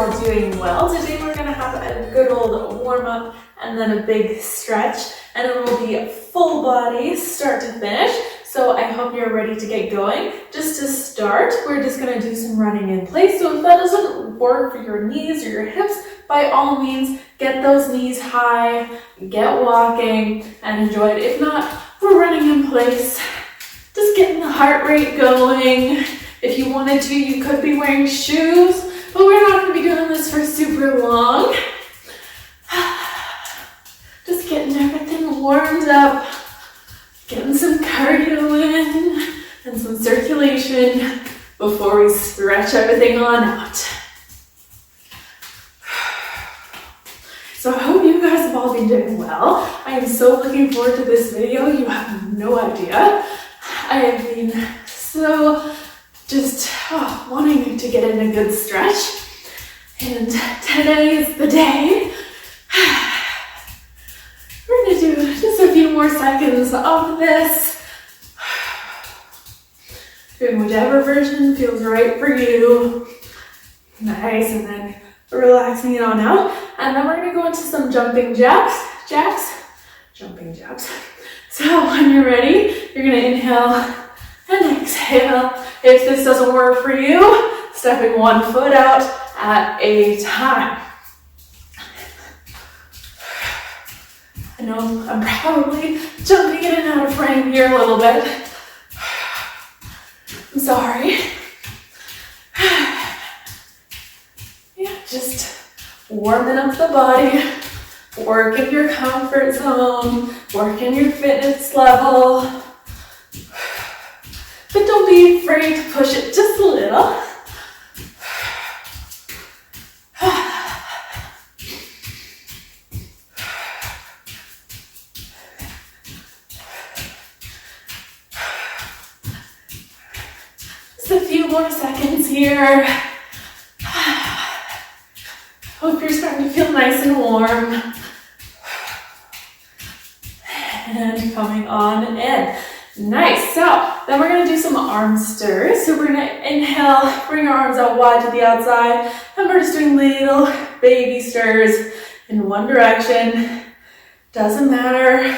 all doing well. Today we're gonna have a good old warm up and then a big stretch, and it will be full body start to finish. So I hope you're ready to get going. Just to start, we're just gonna do some running in place. So if that doesn't work for your knees or your hips, by all means, get those knees high, get walking, and enjoy it. If not, we're running in place. Just getting the heart rate going. If you wanted to, you could be wearing shoes, but we're not going to be doing this for super long. Just getting everything warmed up, getting some cardio in and some circulation before we stretch everything on out. So I hope you guys have all been doing well. I am so looking forward to this video. You have no idea. I have been so just wanting to get in a good stretch, and today is the day. We're going to do just a few more seconds of this, doing whatever version feels right for you. Nice, and then relaxing it on out, and then we're going to go into some jumping jumping jacks. So when you're ready, you're going to inhale and exhale. If this doesn't work for you, stepping one foot out at a time. I know I'm probably jumping in and out of frame here a little bit. I'm sorry. Yeah, just warming up the body. Work in your comfort zone. Work in your fitness level. But don't be afraid to push it just a little. Just a few more seconds here. Hope you're starting to feel nice and warm. And coming on in. Nice. So then we're going to do some arm stirs. So we're going to inhale, bring our arms out wide to the outside, and we're just doing little baby stirs in one direction. Doesn't matter.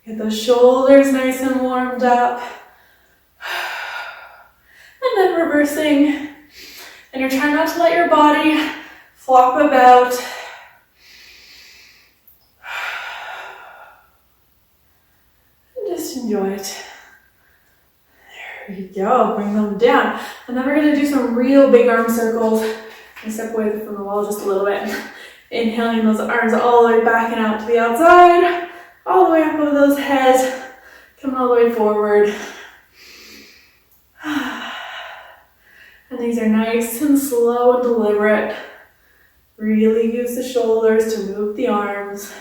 Get those shoulders nice and warmed up. And then reversing. And you're trying not to let your body flop about. Just enjoy it. There you go. Bring them down. And then we're going to do some real big arm circles. And step away from the wall just a little bit. Inhaling those arms all the way back and out to the outside. All the way up over those heads. Coming all the way forward. And these are nice and slow and deliberate. Really use the shoulders to move the arms.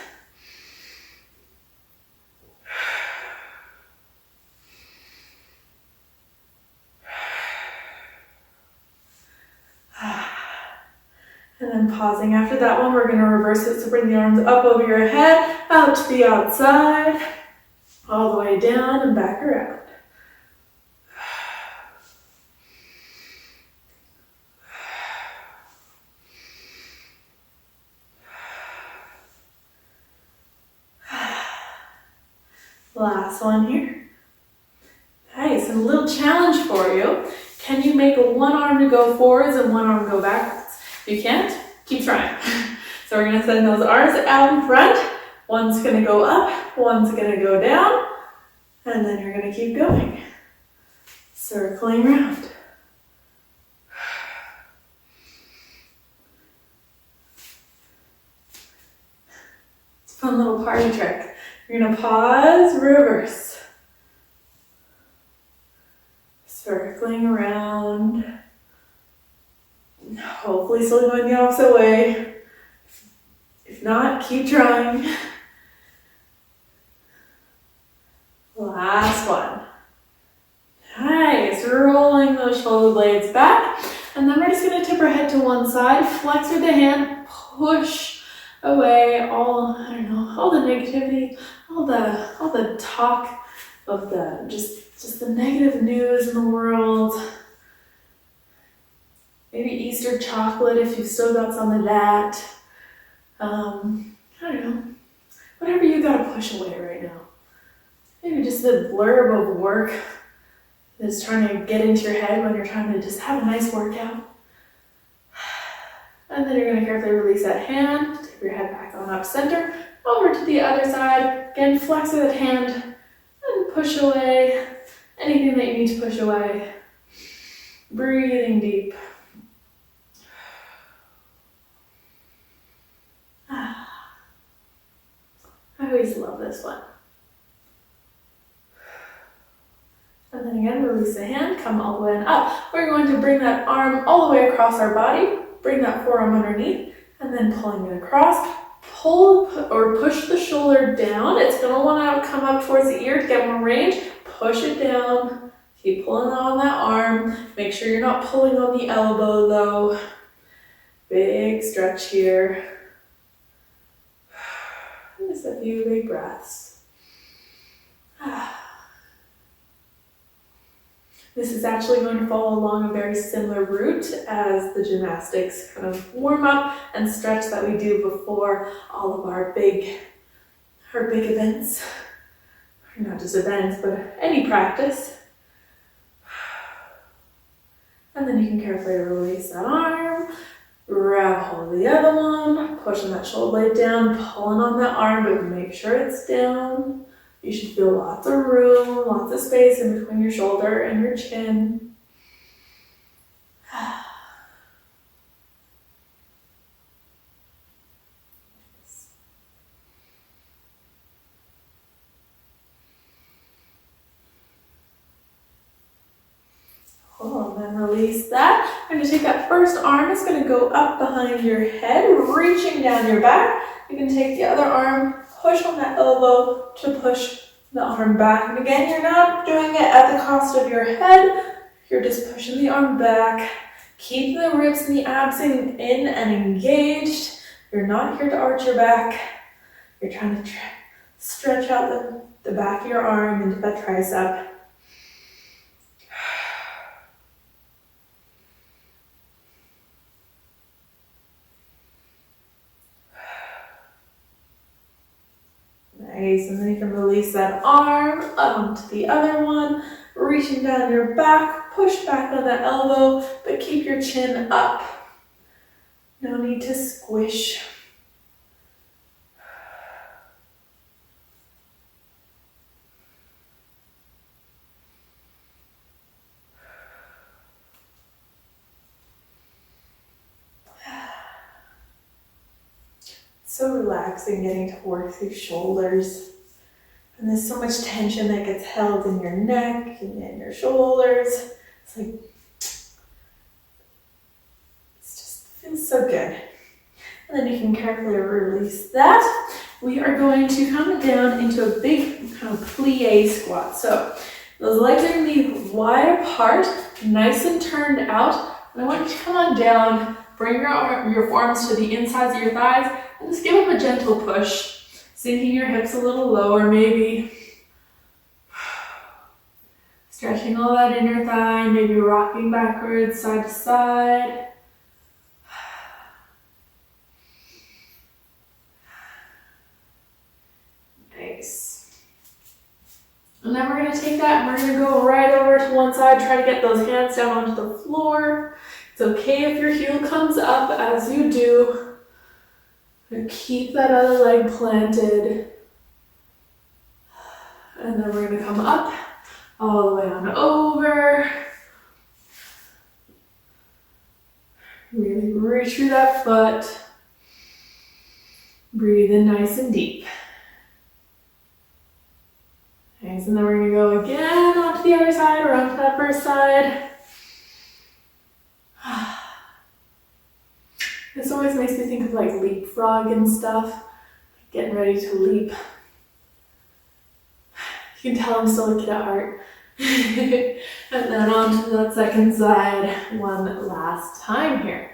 And then pausing after that one, we're going to reverse it. So bring the arms up over your head, out to the outside, all the way down and back around. Last one here. Nice, and a little challenge for you. Can you make one arm to go forwards and one arm go backwards? If you can't, keep trying. So we're going to send those arms out in front. One's going to go up, one's going to go down, and then you're going to keep going. Circling around. It's a fun little party trick. You're going to pause, reverse. Circling around. Hopefully still going the opposite way. If not, keep trying. Last one. Nice. Rolling those shoulder blades back. And then we're just going to tip our head to one side. Flex with the hand. Push away all the negativity, all the talk of the just the negative news in the world. Maybe Easter chocolate if you've still got some of that. I don't know. Whatever you gotta push away right now. Maybe just the blurb of work that's trying to get into your head when you're trying to just have a nice workout. And then you're gonna carefully release that hand, tip your head back on up center, over to the other side. Again, flex that hand and push away anything that you need to push away. Breathing deep. I always love this one. And then again, release the hand, come all the way up. We're going to bring that arm all the way across our body, bring that forearm underneath, and then pulling it across. Pull or push the shoulder down. It's going to want to come up towards the ear to get more range. Push it down. Keep pulling on that arm. Make sure you're not pulling on the elbow though. Big stretch here. Just a few big breaths. This is actually going to follow along a very similar route as the gymnastics kind of warm up and stretch that we do before all of our big events. Not just events, but any practice. And then you can carefully release that arm, grab hold of the other one, pushing that shoulder blade down, pulling on that arm, but make sure it's down. You should feel lots of room, lots of space in between your shoulder and your chin. Cool, and then release that. I'm going to take that first arm, it's going to go up behind your head, reaching down your back. You can take the other arm, push on that elbow to push the arm back. And again, you're not doing it at the cost of your head. You're just pushing the arm back. Keep the ribs and the abs in and engaged. You're not here to arch your back. You're trying to stretch out the back of your arm into that tricep. Nice, and then you can release that arm onto the other one, reaching down your back, push back on that elbow, but keep your chin up. No need to squish. So relaxing getting to work through shoulders. And there's so much tension that gets held in your neck and in your shoulders. It's like, it just feels so good. And then you can carefully release that. We are going to come down into a big kind of plie squat. So those legs are going to be wide apart, nice and turned out. And I want you to come on down, bring your forearms to the insides of your thighs, and just give them a gentle push, sinking your hips a little lower maybe. Stretching all that inner thigh, maybe rocking backwards, side to side. Nice. And then we're going to take that and we're going to go right over to one side, try to get those hands down onto the floor. It's okay if your heel comes up as you do. And keep that other leg planted. And then we're going to come up, all the way on over. Really reach through that foot. Breathe in nice and deep. Nice, and then we're going to go again onto the other side, or onto that first side. This always makes me think of like leapfrog and stuff. Getting ready to leap. You can tell I'm still a kid at heart. And then on to that second side one last time here.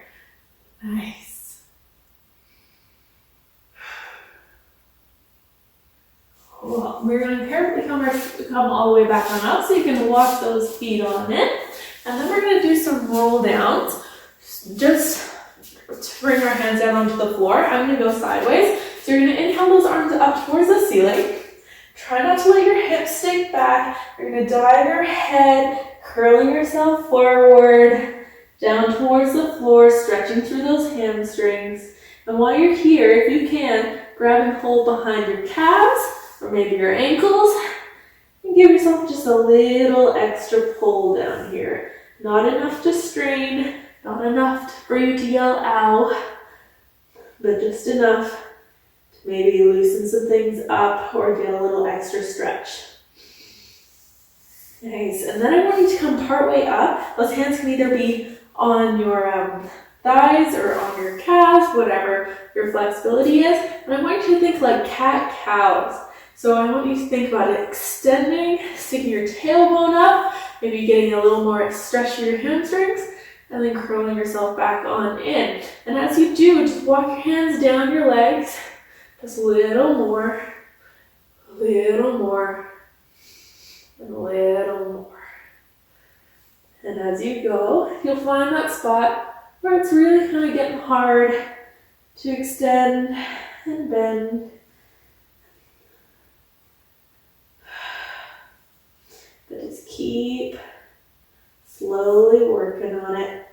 Nice. Cool. We're going to carefully come all the way back on up so you can walk those feet on in. And then we're going to do some roll downs. just to bring our hands down onto the floor. I'm going to go sideways. So you're going to inhale those arms up towards the ceiling. Try not to let your hips stick back. You're going to dive your head, curling yourself forward, down towards the floor, stretching through those hamstrings. And while you're here, if you can, grab and hold behind your calves or maybe your ankles and give yourself just a little extra pull down here. Not enough to strain, not enough for you to yell ow, but just enough to maybe loosen some things up or get a little extra stretch. Nice, and then I want you to come part way up. Those hands can either be on your thighs or on your calves, whatever your flexibility is. And I want you to think like cat-cows. So I want you to think about it extending, sticking your tailbone up, maybe getting a little more stretch to your hamstrings, and then curling yourself back on in. And as you do, just walk your hands down your legs, just a little more, and a little more. And as you go, you'll find that spot where it's really kind of getting hard to extend and bend. But just keep slowly working on it.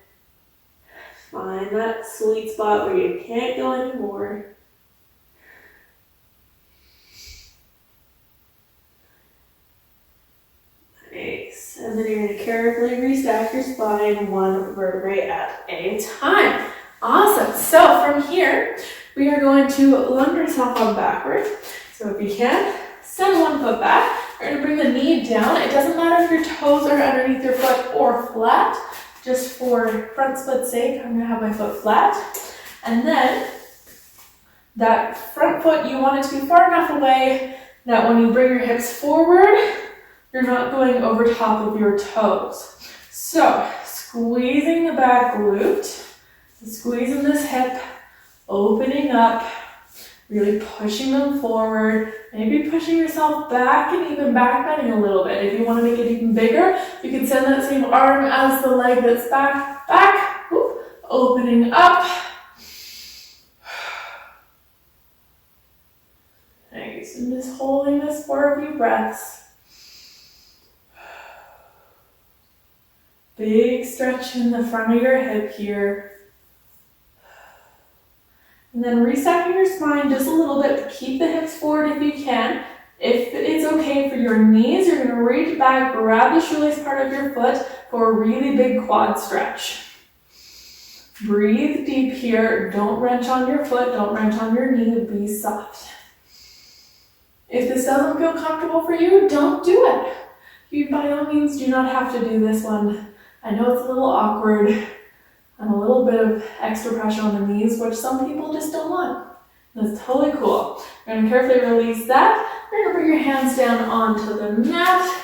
Find that sweet spot where you can't go anymore. Nice. And then you're going to carefully restack your spine one vertebrae at a time. Awesome. So from here, we are going to lunge ourselves on backward. So if you can, send one foot back. We're going to bring the knee down. It doesn't matter if your toes are underneath your foot or flat. Just for front split's sake, I'm going to have my foot flat. And then that front foot, you want it to be far enough away that when you bring your hips forward, you're not going over top of your toes. So squeezing the back glute, squeezing this hip, opening up, really pushing them forward, maybe pushing yourself back and even back bending a little bit. If you want to make it even bigger, you can send that same arm as the leg that's back, whoop, opening up. Nice, and just holding this for a few breaths. Big stretch in the front of your hip here. And then restacking your spine just a little bit, but keep the hips forward if you can. If it's okay for your knees, you're going to reach back, grab the shoelace part of your foot for a really big quad stretch. Breathe deep here. Don't wrench on your foot. Don't wrench on your knee. Be soft. If this doesn't feel comfortable for you, don't do it. You by all means do not have to do this one. I know it's a little awkward and a little bit of extra pressure on the knees, which some people just don't want. That's totally cool. You're going to carefully release that. You're going to bring your hands down onto the mat.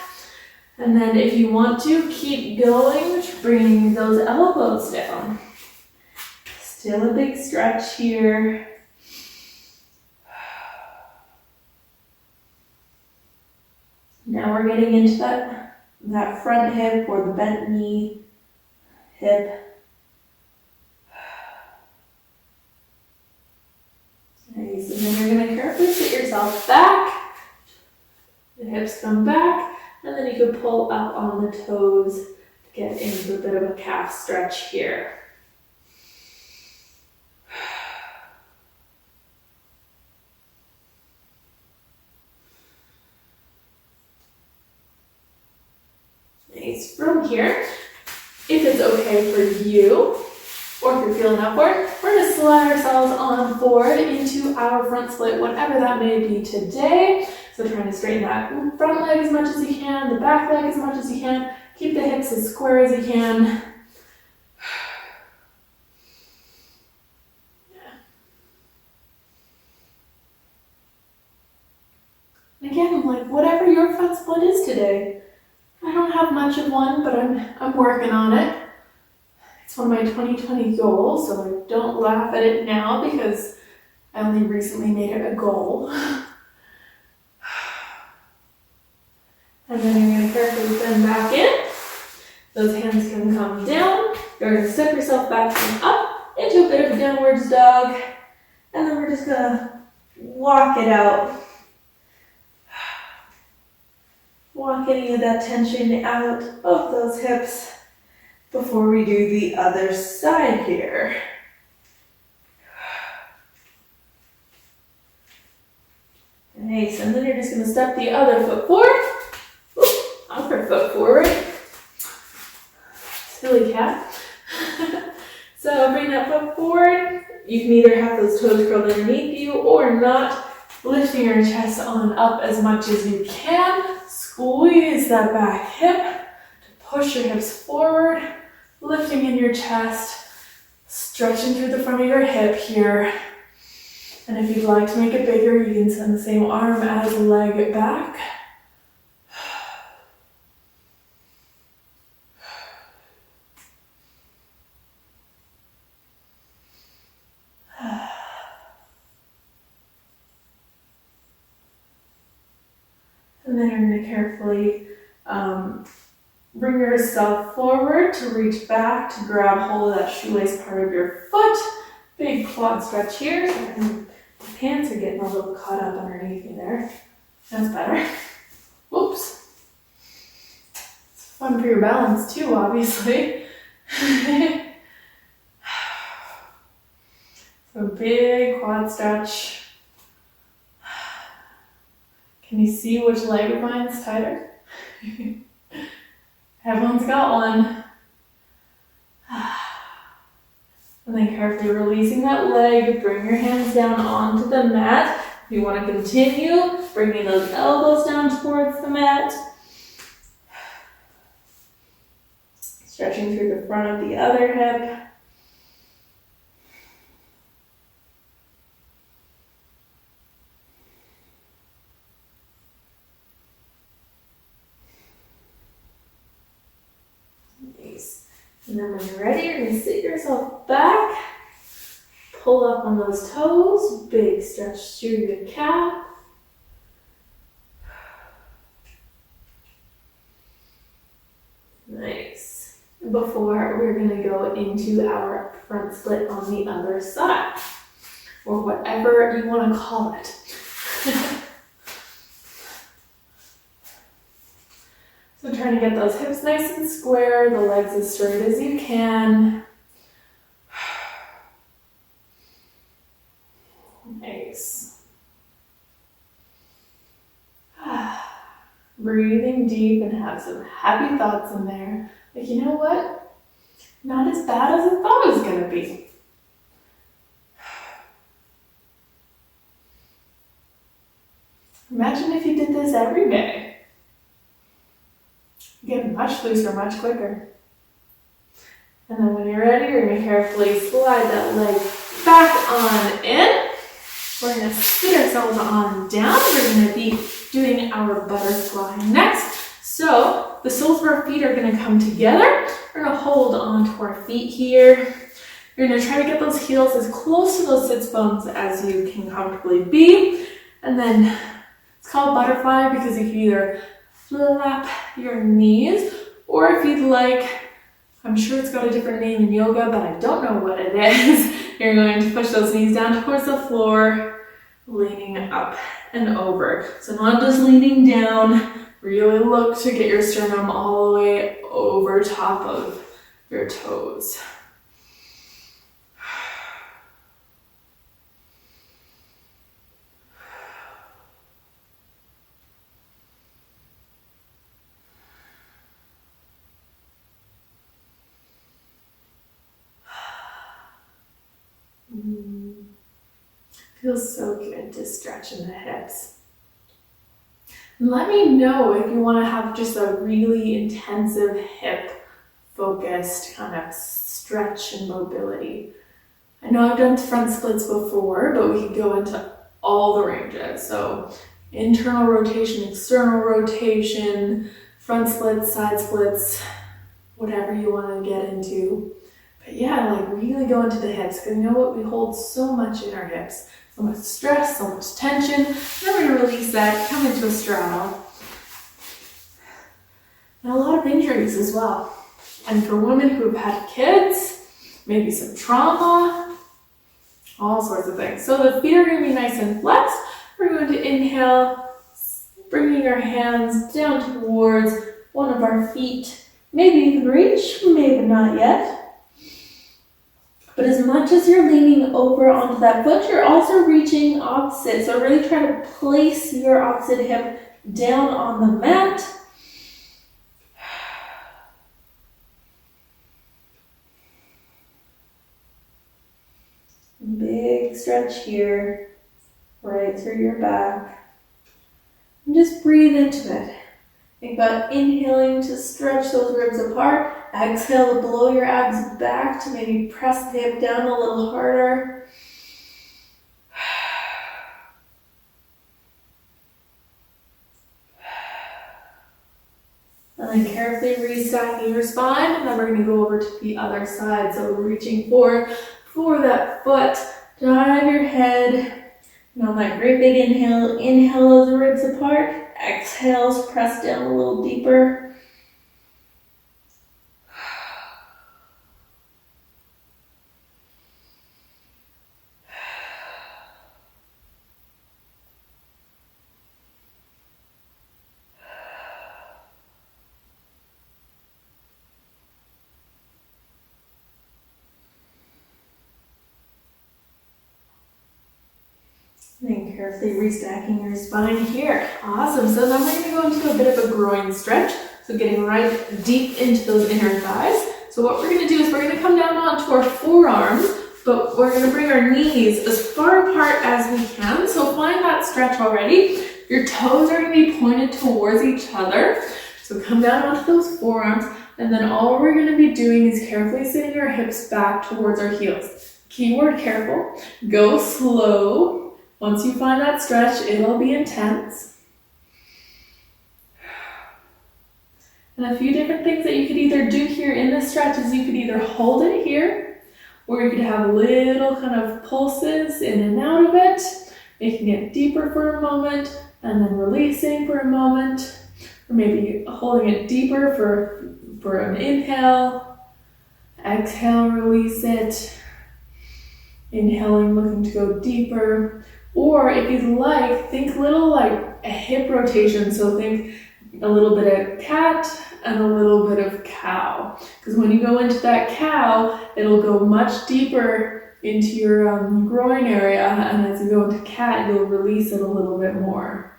And then if you want to, keep going, bringing those elbows down. Still a big stretch here. Now we're getting into that front hip or the bent knee, hip. Nice, and then you're going to carefully sit yourself back. The hips come back, and then you can pull up on the toes to get into a bit of a calf stretch here. Nice. From here, if it's okay for you, or if you're feeling upward, we're going to slide ourselves on forward into our front split, whatever that may be today. So trying to straighten that front leg as much as you can, the back leg as much as you can. Keep the hips as square as you can. And again, like whatever your front split is today. I don't have much of one, but I'm working on it. It's one of my 2020 goals, so don't laugh at it now because I only recently made it a goal. And then you're going to carefully bend back in. Those hands can come down. you're going to step yourself back and up into a bit of a downwards dog. And then we're just going to walk it out. Walk any of that tension out of those hips before we do the other side here. Nice, and then you're just going to step the other foot forward. Upper foot forward. Silly cat. So bring that foot forward. You can either have those toes curled underneath you or not. Lifting your chest on up as much as you can. Squeeze that back hip to push your hips forward. Lifting in your chest. Stretching through the front of your hip here. And if you'd like to make it bigger, you can send the same arm as leg back. And then you're going to carefully bring yourself forward to reach back to grab hold of that shoelace part of your foot. Big quad stretch here. And the pants are getting a little caught up underneath me there. That's better. Whoops. It's fun for your balance too, obviously. So big quad stretch. Can you see which leg of mine is tighter? Everyone's got one. And then carefully releasing that leg, bring your hands down onto the mat. If you want to continue, bringing those elbows down towards the mat. Stretching through the front of the other hip. And then when you're ready, you're going to sit yourself back, pull up on those toes, big stretch through your calf. Nice. Before we're going to go into our front split on the other side, or whatever you want to call it. So trying to get those hips nice and square, the legs as straight as you can. Nice. Breathing deep and have some happy thoughts in there. Like, you know what? Not as bad as I thought it was going to be. Imagine if you did this every day. Get much looser, much quicker. And then when you're ready, you're going to carefully slide that leg back on in. We're going to sit ourselves on down. We're going to be doing our butterfly next. So the soles of our feet are going to come together. We're going to hold on to our feet here. You're going to try to get those heels as close to those sits bones as you can comfortably be. And then it's called butterfly because you can either flap your knees, or if you'd like, I'm sure it's got a different name in yoga, but I don't know what it is. You're going to push those knees down towards the floor, leaning up and over. So not just leaning down, really look to get your sternum all the way over top of your toes. Feels so good to stretch in the hips. Let me know if you want to have just a really intensive hip focused kind of stretch and mobility. I know I've done front splits before, but we could go into all the ranges. So internal rotation, external rotation, front splits, side splits, whatever you want to get into. But yeah, like really go into the hips, because you know what? We hold so much in our hips. So much stress, so much tension. Then we're going to release that, come into a straddle. And a lot of injuries as well. And for women who have had kids, maybe some trauma, all sorts of things. So the feet are going to be nice and flexed. We're going to inhale, bringing our hands down towards one of our feet. Maybe you can reach, maybe not yet. But as much as you're leaning over onto that foot, you're also reaching opposite. So really try to place your opposite hip down on the mat. Big stretch here, right through your back. And just breathe into it. Think about inhaling to stretch those ribs apart. Exhale to blow your abs back to maybe press the hip down a little harder. And then carefully restacking your spine, and then we're going to go over to the other side. So reaching forward for that foot, dive your head, and on that great big inhale, inhale those ribs apart. Exhale, press down a little deeper. And carefully restacking your spine here. Awesome. So then we're going to go into a bit of a groin stretch. So getting right deep into those inner thighs. So what we're going to do is we're going to come down onto our forearms, but we're going to bring our knees as far apart as we can. So find that stretch already. Your toes are going to be pointed towards each other. So come down onto those forearms, and then all we're going to be doing is carefully sitting our hips back towards our heels. Keyword careful. Go slow. Once you find that stretch, it'll be intense. And a few different things that you could either do here in this stretch is you could either hold it here, or you could have little kind of pulses in and out of it, making it deeper for a moment, and then releasing for a moment, or maybe holding it deeper for an inhale, exhale, release it, inhaling, looking to go deeper. Or if you'd like, think little like a hip rotation. So think a little bit of cat and a little bit of cow. Because when you go into that cow, it'll go much deeper into your groin area. And as you go into cat, you'll release it a little bit more.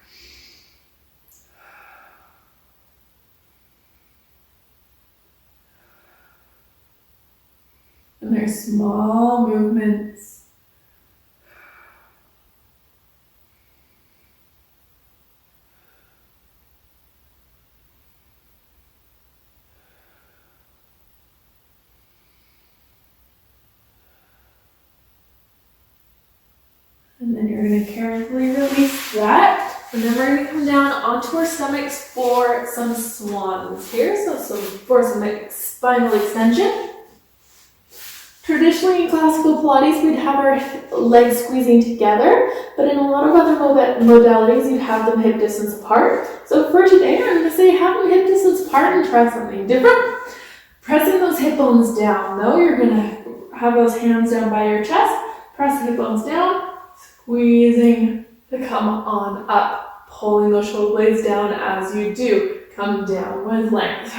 And they're small movements. And then you're going to carefully release that. And then we're going to come down onto our stomachs for some swans here. So for some spinal extension. Traditionally in classical Pilates, we'd have our legs squeezing together, but in a lot of other modalities, you'd have them hip distance apart. So for today, I'm going to say have them hip distance apart and try something different. Pressing those hip bones down, though, you're going to have those hands down by your chest. Press the hip bones down. Squeezing to come on up, pulling those shoulder blades down as you do. Come down with length.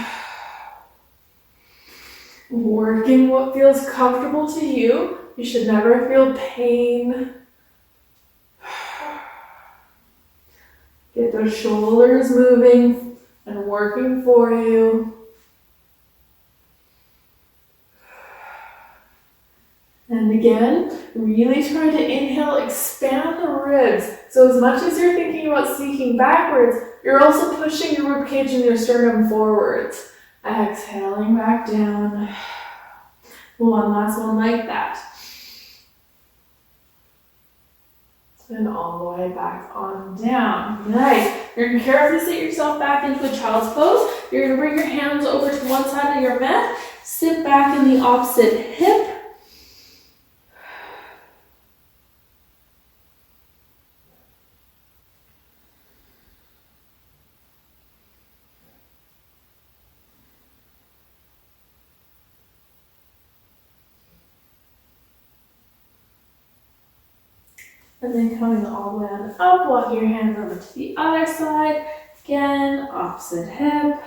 Working what feels comfortable to you. You should never feel pain. Get those shoulders moving and working for you. And again, really try to inhale, expand the ribs. So as much as you're thinking about sinking backwards, you're also pushing your ribcage and your sternum forwards. Exhaling back down. One last one like that. And all the way back on down. Nice. You're going to carefully sit yourself back into a child's pose. You're going to bring your hands over to one side of your mat. Sit back in the opposite hip. And then coming all the way on up, walk your hands over to the other side. Again, opposite hip.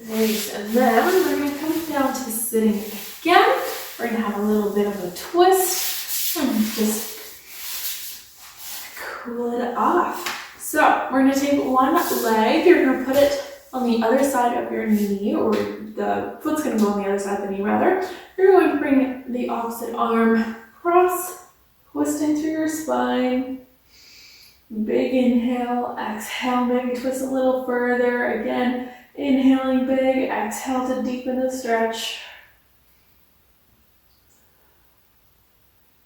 Nice, and then we're going to come down to sitting again. We're going to have a little bit of a twist and just cool it off. So we're going to take one leg, you're going to put it on the other side of your knee, or the foot's going to go on the other side of the knee rather. You're going to bring the opposite arm across, twisting through your spine. Big inhale, exhale, maybe twist a little further. Again, inhaling big, exhale to deepen the stretch.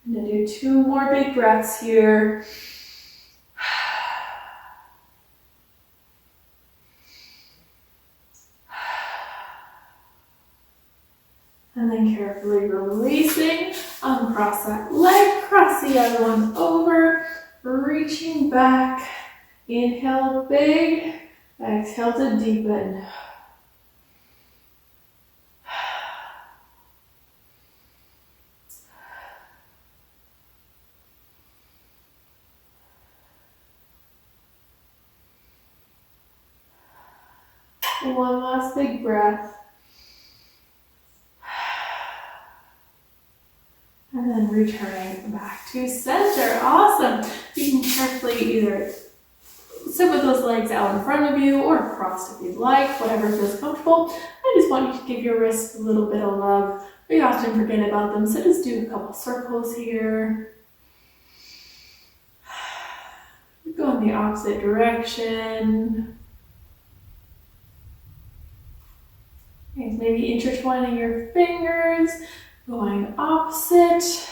I'm going to do 2 more big breaths here. And then carefully releasing, uncross that leg, cross the other one over, reaching back. Inhale big, exhale to deepen. One last big breath. And then returning back to center. Awesome. You can carefully either sit with those legs out in front of you or crossed if you'd like, whatever feels comfortable. I just want you to give your wrists a little bit of love. We often forget about them, so just do a couple circles here. Go in the opposite direction. Maybe intertwining your fingers, going opposite,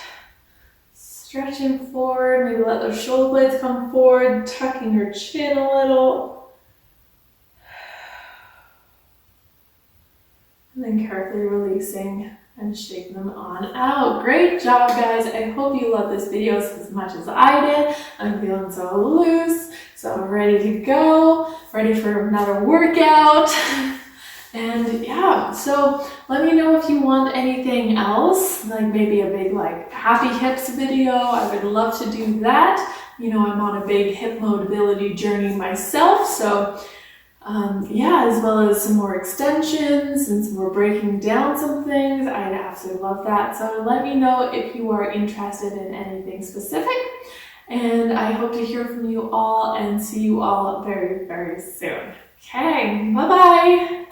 stretching forward, maybe let those shoulder blades come forward, tucking your chin a little. And then carefully releasing and shaking them on out. Great job, guys. I hope you love this video as much as I did. I'm feeling so loose, so I'm ready to go, ready for another workout. And yeah, so let me know if you want anything else, like maybe a big happy hips video. I would love to do that. You know, I'm on a big hip mobility journey myself, so yeah, as well as some more extensions and some more breaking down some things. I'd absolutely love that. So let me know if you are interested in anything specific. And I hope to hear from you all and see you all very, very soon. Okay, bye-bye.